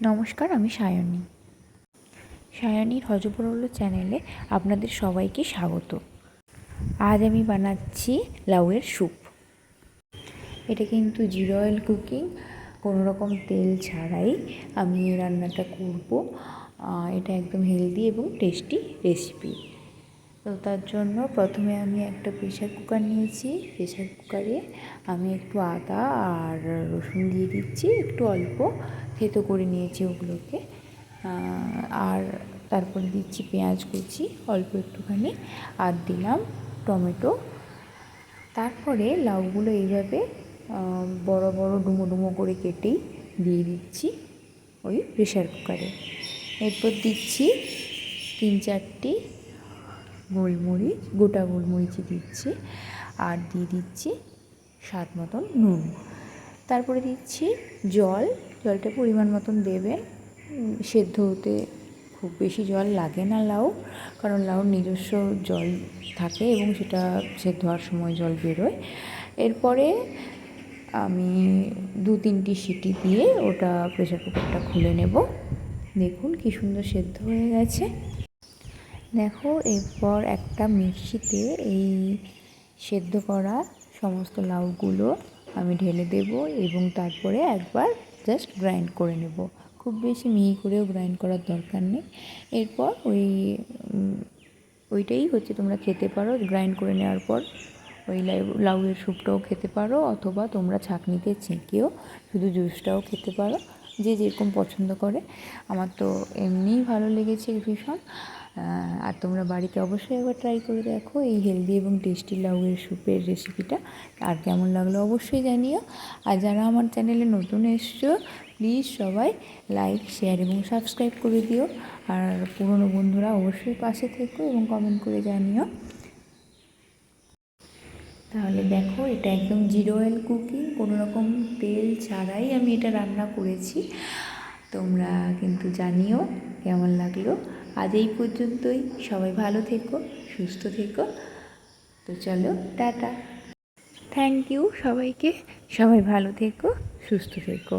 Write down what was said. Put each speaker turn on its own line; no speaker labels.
নমস্কার, আমি সায়নী। সায়নীর হজবরল চ্যানেলে আপনাদের সবাইকে স্বাগত। আজ আমি বানাচ্ছি লাউয়ের স্যুপ। এটা কিন্তু জিরো অয়েল কুকিং, কোনো রকম তেল ছাড়াই আমি এই রান্নাটা করব। এটা একদম হেলদি এবং টেস্টি রেসিপি। তো তার জন্য প্রথমে আমি একটা প্রেশার কুকার নিয়েছি। প্রেশার কুকারে আমি একটু আদা আর রসুন দিয়ে দিচ্ছি, একটু অল্প থেতো করে নিয়েছি ওগুলোকে। আর তারপরে দিচ্ছি পেঁয়াজ কুচি অল্প একটুখানি, আর দিলাম টমেটো। তারপরে লাউগুলো এইভাবে বড় বড় ডুমো ডুমো করে কেটেই দিয়ে দিচ্ছি ওই প্রেশার কুকারে। এরপর দিচ্ছি 3-4টি গোলমরিচ, গোটা গোলমরিচই দিচ্ছি, আর দিয়ে দিচ্ছি স্বাদ মতন নুন। তারপরে দিচ্ছি জলটা পরিমাণ মতন দেবেন। সেদ্ধ হতে খুব বেশি জল লাগে না লাউ, কারণ লাউর নিজস্ব জল থাকে এবং সেটা সেদ্ধ হওয়ার সময় জল বেরোয়। এরপরে আমি 2-3টি সিটি দিয়ে ওটা প্রেশার কুকারটা খুলে নেব। দেখুন কি সুন্দর সেদ্ধ হয়ে গেছে। দেখো, এরপর একটা মিক্সিতে এই সেদ্ধ করা সমস্ত লাউগুলো আমি ঢেলে দেব এবং তারপরে একবার জাস্ট গ্রাইন্ড করে নেব। খুব বেশি মিহি করেও গ্রাইন্ড করার দরকার নেই। এরপর ওইটাই হচ্ছে তোমরা খেতে পারো। গ্রাইন্ড করে নেওয়ার পর ওই লাউয়ের স্যুপটাও খেতে পারো, অথবা তোমরা ছাঁকনিতে ছেঁকেও শুধু জুসটাও খেতে পারো, যে যেরকম পছন্দ করে। আমার তো এমনিই ভালো লেগেছে ভীষণ। আর তোমরা বাড়িতে অবশ্যই একবার ট্রাই করে দেখো এই হেলদি এবং টেস্টি লাউয়ের স্যুপের রেসিপিটা। আর কেমন লাগলো অবশ্যই জানিও। আর যারা আমার চ্যানেলে নতুন এসছো, প্লিজ সবাই লাইক, শেয়ার এবং সাবস্ক্রাইব করে দিও। আর পুরনো বন্ধুরা অবশ্যই পাশে থেকো এবং কমেন্ট করে জানিও। তাহলে দেখো, এটা একদম জিরো অয়েল কুকিং, কোনো রকম তেল ছাড়াই আমি এটা রান্না করেছি। তোমরা কিন্তু জানিও কেমন লাগলো। আজ এই পর্যন্তই। সবাই ভালো থেকো, সুস্থ থেকো। তো চলো, টাটা। থ্যাংক ইউ সবাইকে। সবাই ভালো থেকো, সুস্থ থেকো।